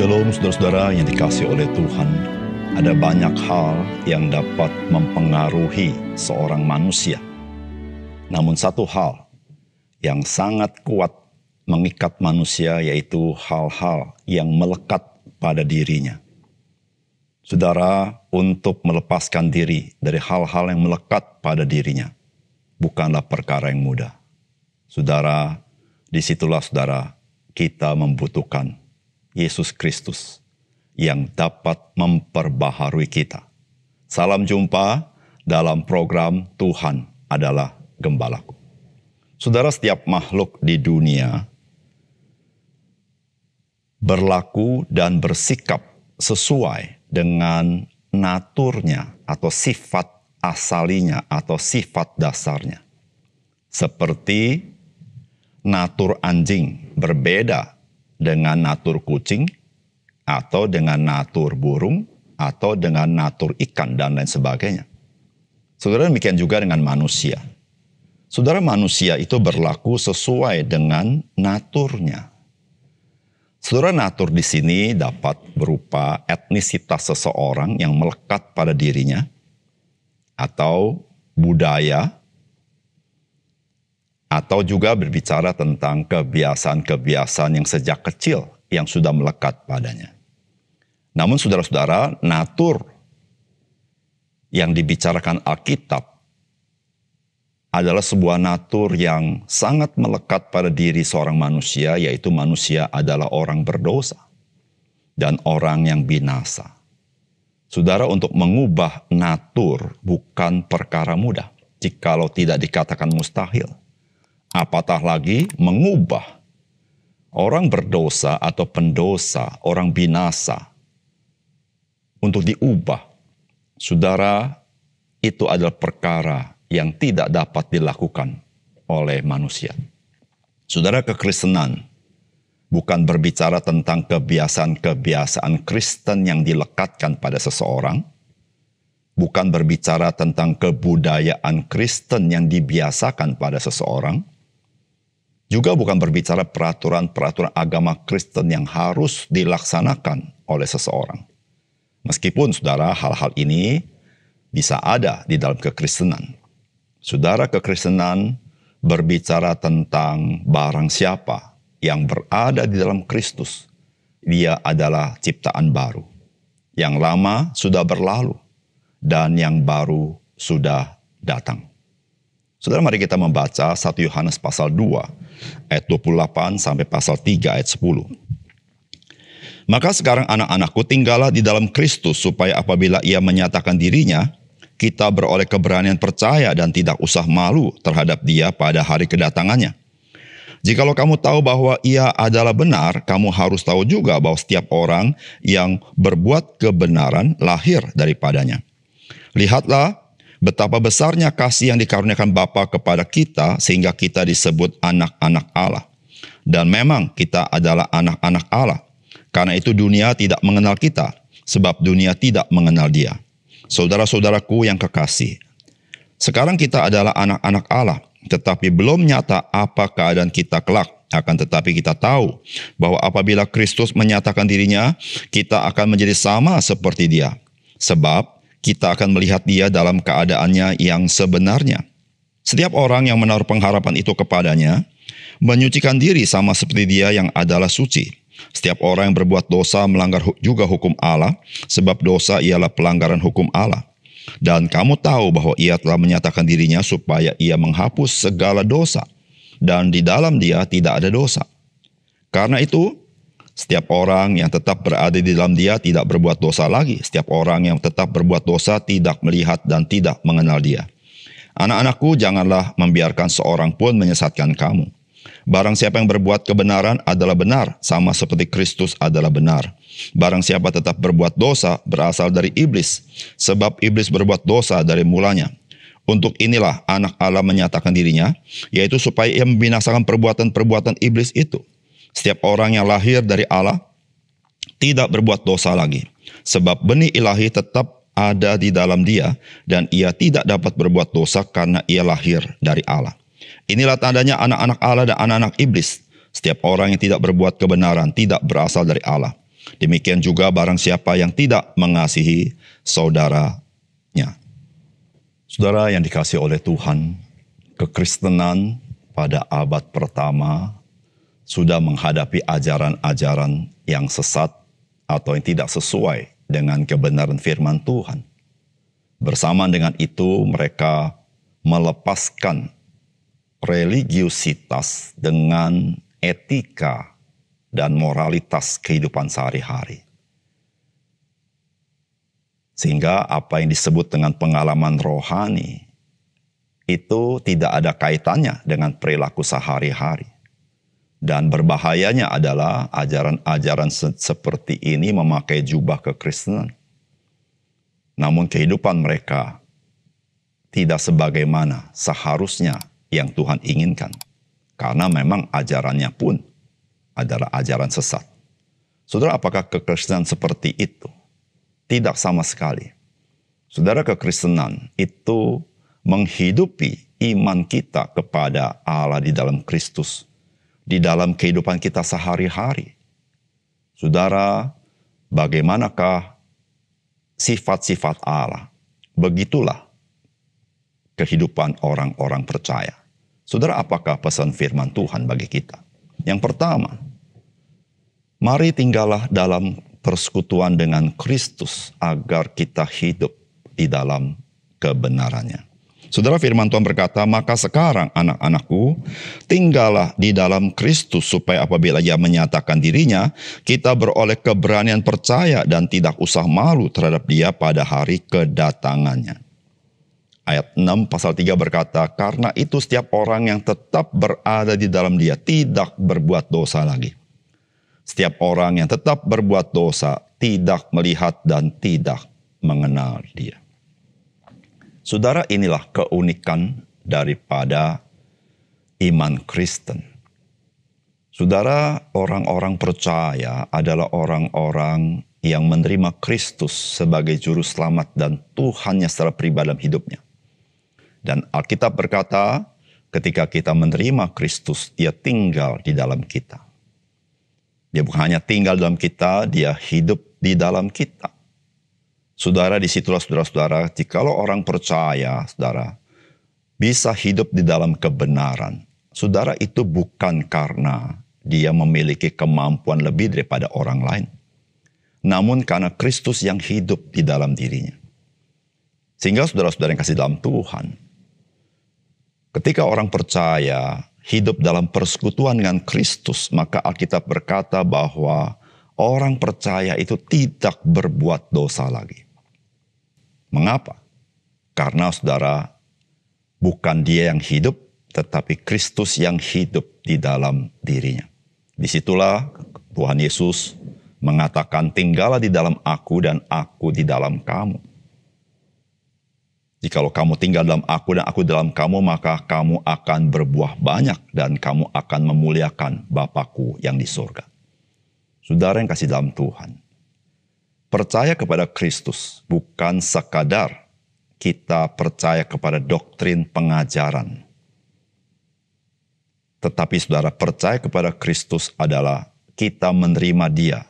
Shalom saudara-saudara yang dikasihi oleh Tuhan. Ada banyak hal yang dapat mempengaruhi seorang manusia. Namun satu hal yang sangat kuat mengikat manusia yaitu hal-hal yang melekat pada dirinya. Saudara, untuk melepaskan diri dari hal-hal yang melekat pada dirinya bukanlah perkara yang mudah. Saudara, disitulah saudara kita membutuhkan Yesus Kristus yang dapat memperbaharui kita. Salam jumpa dalam program Tuhan adalah Gembalaku. Saudara, setiap makhluk di dunia berlaku dan bersikap sesuai dengan naturnya atau sifat asalinya atau sifat dasarnya. Seperti natur anjing berbeda dengan natur kucing, atau dengan natur burung, atau dengan natur ikan, dan lain sebagainya. Saudara, demikian juga dengan manusia. Saudara, manusia itu berlaku sesuai dengan naturnya. Saudara, natur di sini dapat berupa etnisitas seseorang yang melekat pada dirinya, atau budaya, atau juga berbicara tentang kebiasaan-kebiasaan yang sejak kecil yang sudah melekat padanya. Namun saudara-saudara, natur yang dibicarakan Alkitab adalah sebuah natur yang sangat melekat pada diri seorang manusia, yaitu manusia adalah orang berdosa dan orang yang binasa. Saudara, untuk mengubah natur bukan perkara mudah, jikalau tidak dikatakan mustahil. Apatah lagi mengubah orang berdosa atau pendosa, orang binasa untuk diubah. Saudara, itu adalah perkara yang tidak dapat dilakukan oleh manusia. Saudara, kekristenan bukan berbicara tentang kebiasaan-kebiasaan Kristen yang dilekatkan pada seseorang, bukan berbicara tentang kebudayaan Kristen yang dibiasakan pada seseorang, juga bukan berbicara peraturan-peraturan agama Kristen yang harus dilaksanakan oleh seseorang. Meskipun saudara, hal-hal ini bisa ada di dalam kekristenan. Saudara, kekristenan berbicara tentang barang siapa yang berada di dalam Kristus. Dia adalah ciptaan baru. Yang lama sudah berlalu dan yang baru sudah datang. Saudara, mari kita membaca 1 Yohanes pasal 2 ayat 28 sampai pasal 3 ayat 10. Maka sekarang anak-anakku, tinggallah di dalam Kristus supaya apabila ia menyatakan dirinya, kita beroleh keberanian percaya dan tidak usah malu terhadap dia pada hari kedatangannya. Jikalau kamu tahu bahwa ia adalah benar, kamu harus tahu juga bahwa setiap orang yang berbuat kebenaran lahir daripadanya. Lihatlah betapa besarnya kasih yang dikaruniakan Bapa kepada kita sehingga kita disebut anak-anak Allah. Dan memang kita adalah anak-anak Allah. Karena itu dunia tidak mengenal kita, sebab dunia tidak mengenal Dia. Saudara-saudaraku yang kekasih, sekarang kita adalah anak-anak Allah, tetapi belum nyata apa keadaan kita kelak. Akan tetapi kita tahu bahwa apabila Kristus menyatakan dirinya, kita akan menjadi sama seperti Dia. Sebab kita akan melihat Dia dalam keadaannya yang sebenarnya. Setiap orang yang menaruh pengharapan itu kepadanya, menyucikan diri sama seperti Dia yang adalah suci. Setiap orang yang berbuat dosa melanggar juga hukum Allah, sebab dosa ialah pelanggaran hukum Allah. Dan kamu tahu bahwa Ia telah menyatakan dirinya supaya Ia menghapus segala dosa, dan di dalam Dia tidak ada dosa. Karena itu, setiap orang yang tetap berada di dalam Dia tidak berbuat dosa lagi. Setiap orang yang tetap berbuat dosa tidak melihat dan tidak mengenal Dia. Anak-anakku, janganlah membiarkan seorang pun menyesatkan kamu. Barang siapa yang berbuat kebenaran adalah benar, sama seperti Kristus adalah benar. Barang siapa tetap berbuat dosa berasal dari iblis, sebab iblis berbuat dosa dari mulanya. Untuk inilah anak Allah menyatakan dirinya, yaitu supaya ia membinasakan perbuatan-perbuatan iblis itu. Setiap orang yang lahir dari Allah tidak berbuat dosa lagi, sebab benih ilahi tetap ada di dalam dia, dan ia tidak dapat berbuat dosa karena ia lahir dari Allah. Inilah tandanya anak-anak Allah dan anak-anak iblis. Setiap orang yang tidak berbuat kebenaran tidak berasal dari Allah, Demikian juga barang siapa yang tidak mengasihi saudaranya. Saudara yang dikasihi oleh Tuhan, kekristenan pada abad pertama sudah menghadapi ajaran-ajaran yang sesat atau yang tidak sesuai dengan kebenaran firman Tuhan. Bersamaan dengan itu mereka melepaskan religiusitas dengan etika dan moralitas kehidupan sehari-hari. Sehingga apa yang disebut dengan pengalaman rohani itu tidak ada kaitannya dengan perilaku sehari-hari. Dan berbahayanya adalah ajaran-ajaran seperti ini memakai jubah kekristenan. Namun kehidupan mereka tidak sebagaimana seharusnya yang Tuhan inginkan. Karena memang ajarannya pun adalah ajaran sesat. Saudara, apakah kekristenan seperti itu? Tidak sama sekali. Saudara, kekristenan itu menghidupi iman kita kepada Allah di dalam Kristus, di dalam kehidupan kita sehari-hari. Saudara, bagaimanakah sifat-sifat Allah? Begitulah kehidupan orang-orang percaya. Saudara, apakah pesan firman Tuhan bagi kita? Yang pertama, mari tinggallah dalam persekutuan dengan Kristus agar kita hidup di dalam kebenarannya. Saudara, firman Tuhan berkata, maka sekarang anak-anakku, tinggallah di dalam Kristus supaya apabila Ia menyatakan dirinya, kita beroleh keberanian percaya dan tidak usah malu terhadap Dia pada hari kedatangannya. Ayat 6 pasal 3 berkata, karena itu setiap orang yang tetap berada di dalam Dia tidak berbuat dosa lagi. Setiap orang yang tetap berbuat dosa tidak melihat dan tidak mengenal Dia. Saudara, inilah keunikan daripada iman Kristen. Saudara, orang-orang percaya adalah orang-orang yang menerima Kristus sebagai juru selamat dan Tuhannya secara pribadi dalam hidupnya. Dan Alkitab berkata, ketika kita menerima Kristus, Dia tinggal di dalam kita. Dia bukan hanya tinggal dalam kita, Dia hidup di dalam kita. Saudara, disitulah saudara-saudara, jikalau orang percaya, saudara, bisa hidup di dalam kebenaran. Saudara, itu bukan karena dia memiliki kemampuan lebih daripada orang lain. Namun karena Kristus yang hidup di dalam dirinya. Sehingga saudara-saudara yang kasih dalam Tuhan, ketika orang percaya hidup dalam persekutuan dengan Kristus, maka Alkitab berkata bahwa orang percaya itu tidak berbuat dosa lagi. Mengapa? Karena saudara, bukan dia yang hidup, tetapi Kristus yang hidup di dalam dirinya. Disitulah Tuhan Yesus mengatakan, tinggallah di dalam aku dan aku di dalam kamu. Jikalau kamu tinggal dalam aku dan aku dalam kamu, maka kamu akan berbuah banyak dan kamu akan memuliakan Bapa-Ku yang di surga. Saudara yang kasih dalam Tuhan, percaya kepada Kristus bukan sekadar kita percaya kepada doktrin pengajaran. Tetapi saudara, percaya kepada Kristus adalah kita menerima Dia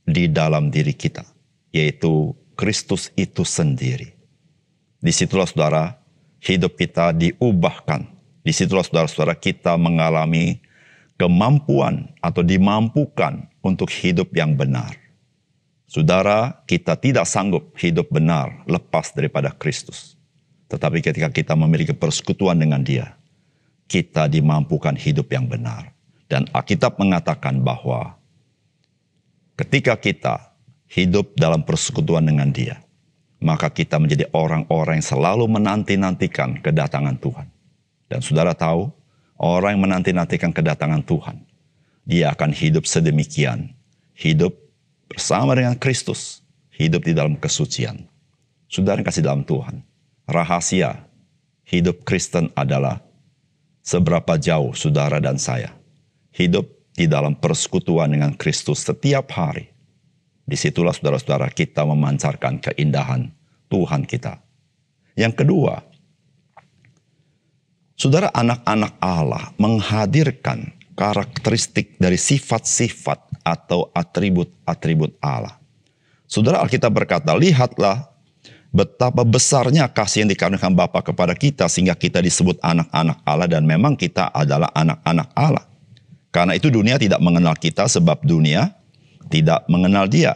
di dalam diri kita, yaitu Kristus itu sendiri. Disitulah saudara, hidup kita diubahkan. Disitulah saudara-saudara kita mengalami kemampuan atau dimampukan untuk hidup yang benar. Saudara, kita tidak sanggup hidup benar lepas daripada Kristus. Tetapi ketika kita memiliki persekutuan dengan Dia, kita dimampukan hidup yang benar. Dan Alkitab mengatakan bahwa ketika kita hidup dalam persekutuan dengan Dia, maka kita menjadi orang-orang yang selalu menanti-nantikan kedatangan Tuhan. Dan saudara tahu, orang yang menanti-nantikan kedatangan Tuhan, dia akan hidup sedemikian, hidup bersama dengan Kristus, hidup di dalam kesucian. Saudara yang kasih dalam Tuhan, rahasia hidup Kristen adalah seberapa jauh saudara dan saya hidup di dalam persekutuan dengan Kristus setiap hari. Disitulah saudara-saudara kita memancarkan keindahan Tuhan kita. Yang kedua, saudara, anak-anak Allah menghadirkan karakteristik dari sifat-sifat atau atribut-atribut Allah. Saudara, Alkitab berkata, lihatlah betapa besarnya kasih yang dikaruniakan Bapa kepada kita sehingga kita disebut anak-anak Allah, dan memang kita adalah anak-anak Allah. Karena itu dunia tidak mengenal kita sebab dunia tidak mengenal Dia.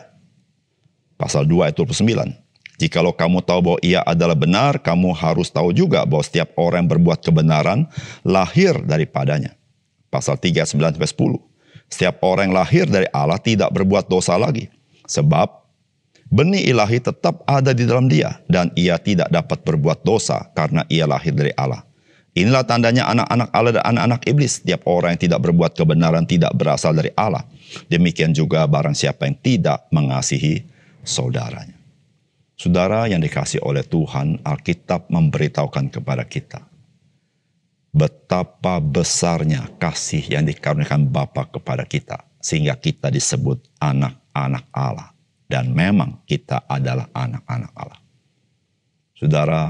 Pasal 2 ayat 29. Jikalau kamu tahu bahwa Ia adalah benar, kamu harus tahu juga bahwa setiap orang yang berbuat kebenaran lahir daripadanya. Pasal 3 ayat 9-10. Setiap orang yang lahir dari Allah tidak berbuat dosa lagi, sebab benih ilahi tetap ada di dalam dia, dan ia tidak dapat berbuat dosa karena ia lahir dari Allah. Inilah tandanya anak-anak Allah dan anak-anak iblis. Setiap orang yang tidak berbuat kebenaran tidak berasal dari Allah. Demikian juga barang siapa yang tidak mengasihi saudaranya. Saudara yang dikasihi oleh Tuhan, Alkitab memberitahukan kepada kita betapa besarnya kasih yang dikaruniakan Bapa kepada kita, sehingga kita disebut anak-anak Allah. Dan memang kita adalah anak-anak Allah. Saudara,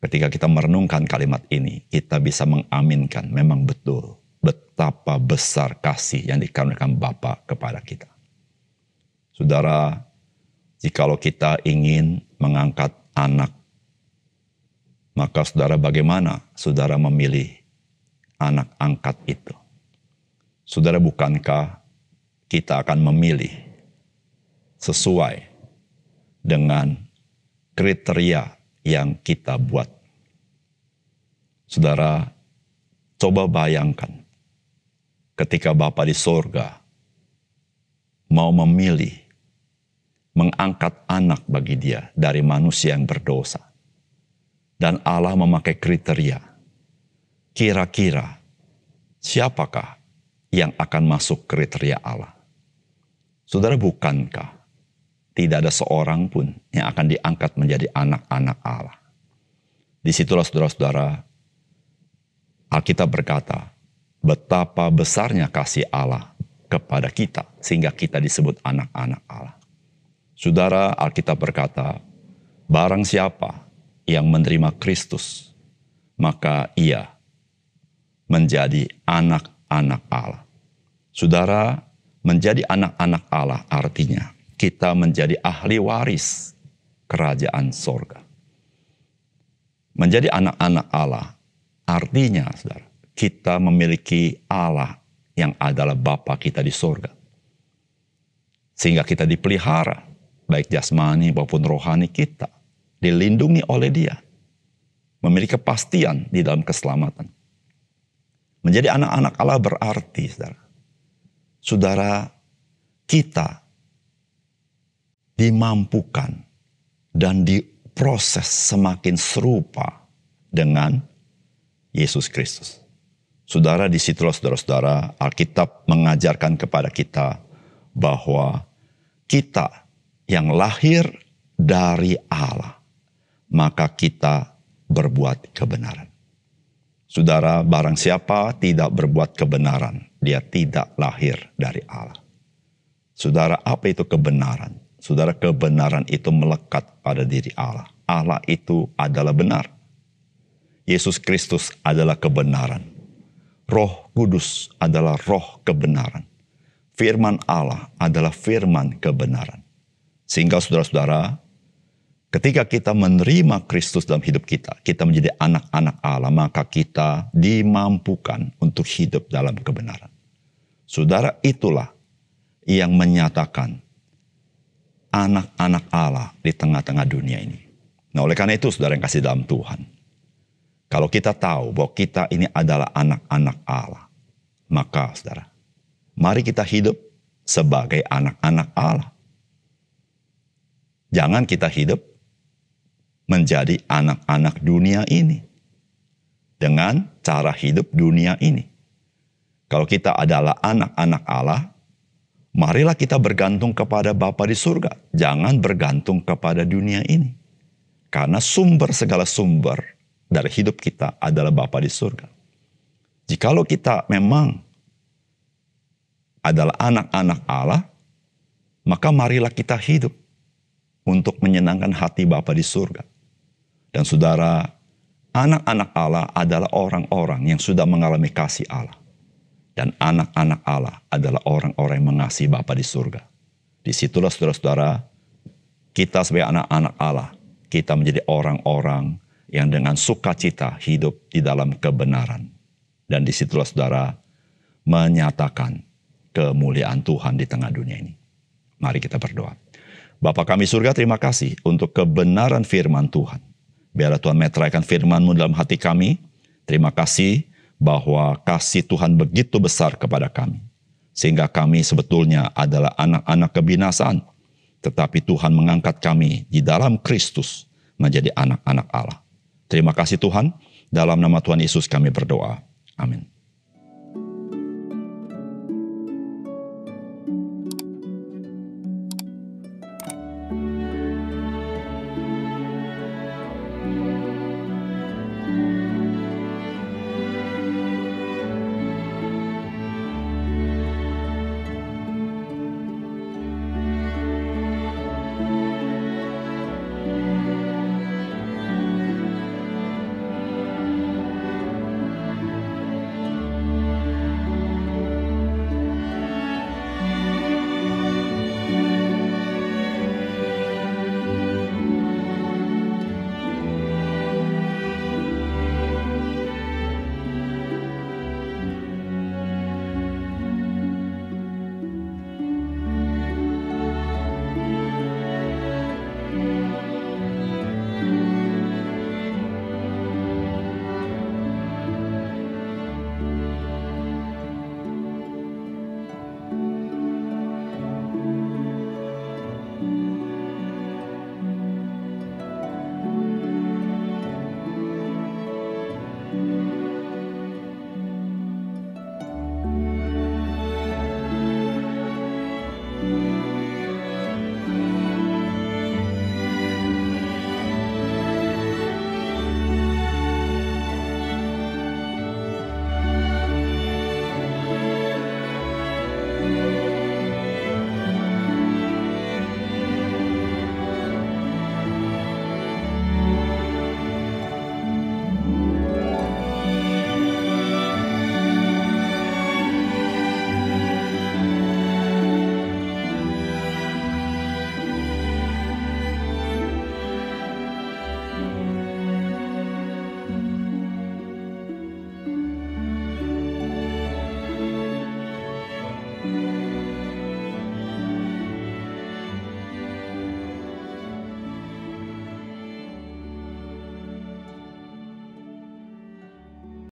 ketika kita merenungkan kalimat ini, kita bisa mengaminkan memang betul betapa besar kasih yang dikaruniakan Bapa kepada kita. Saudara, jikalau kita ingin mengangkat anak, maka saudara, bagaimana saudara memilih anak angkat itu? Saudara, bukankah kita akan memilih sesuai dengan kriteria yang kita buat? Saudara, coba bayangkan ketika Bapa di sorga mau memilih mengangkat anak bagi dia dari manusia yang berdosa, dan Allah memakai kriteria, kira-kira siapakah yang akan masuk kriteria Allah? Saudara, bukankah tidak ada seorang pun yang akan diangkat menjadi anak-anak Allah? Disitulah saudara-saudara, Alkitab berkata, betapa besarnya kasih Allah kepada kita, sehingga kita disebut anak-anak Allah. Saudara, Alkitab berkata, barang siapa yang menerima Kristus, maka ia menjadi anak-anak Allah. Saudara, menjadi anak-anak Allah artinya kita menjadi ahli waris kerajaan sorga. Menjadi anak-anak Allah artinya, saudara, kita memiliki Allah yang adalah Bapa kita di sorga. Sehingga kita dipelihara, baik jasmani maupun rohani kita, dilindungi oleh Dia. Memiliki kepastian di dalam keselamatan. Menjadi anak-anak Allah berarti, saudara, kita dimampukan dan diproses semakin serupa dengan Yesus Kristus. Saudara, disitulah saudara-saudara, Alkitab mengajarkan kepada kita bahwa kita yang lahir dari Allah, maka kita berbuat kebenaran. Saudara, barang siapa tidak berbuat kebenaran, dia tidak lahir dari Allah. Saudara, apa itu kebenaran? Saudara, kebenaran itu melekat pada diri Allah. Allah itu adalah benar. Yesus Kristus adalah kebenaran. Roh Kudus adalah roh kebenaran. Firman Allah adalah firman kebenaran. Sehingga saudara-saudara, ketika kita menerima Kristus dalam hidup kita, kita menjadi anak-anak Allah, maka kita dimampukan untuk hidup dalam kebenaran. Saudara, itulah yang menyatakan anak-anak Allah di tengah-tengah dunia ini. Nah, oleh karena itu, saudara yang kasih dalam Tuhan, kalau kita tahu bahwa kita ini adalah anak-anak Allah, maka saudara, mari kita hidup sebagai anak-anak Allah. Jangan kita hidup menjadi anak-anak dunia ini dengan cara hidup dunia ini. Kalau kita adalah anak-anak Allah, marilah kita bergantung kepada Bapa di surga. Jangan bergantung kepada dunia ini. Karena sumber segala sumber dari hidup kita adalah Bapa di surga. Jikalau kita memang adalah anak-anak Allah, maka marilah kita hidup untuk menyenangkan hati Bapa di surga. Dan saudara, anak-anak Allah adalah orang-orang yang sudah mengalami kasih Allah. Dan anak-anak Allah adalah orang-orang yang mengasihi Bapa di surga. Disitulah saudara-saudara, kita sebagai anak-anak Allah, kita menjadi orang-orang yang dengan sukacita hidup di dalam kebenaran. Dan disitulah saudara menyatakan kemuliaan Tuhan di tengah dunia ini. Mari kita berdoa. Bapa kami surga, terima kasih untuk kebenaran firman Tuhan. Biarlah Tuhan meteraikan firman-Mu dalam hati kami. Terima kasih bahwa kasih Tuhan begitu besar kepada kami. Sehingga kami sebetulnya adalah anak-anak kebinasaan. Tetapi Tuhan mengangkat kami di dalam Kristus menjadi anak-anak Allah. Terima kasih Tuhan, dalam nama Tuhan Yesus kami berdoa. Amin.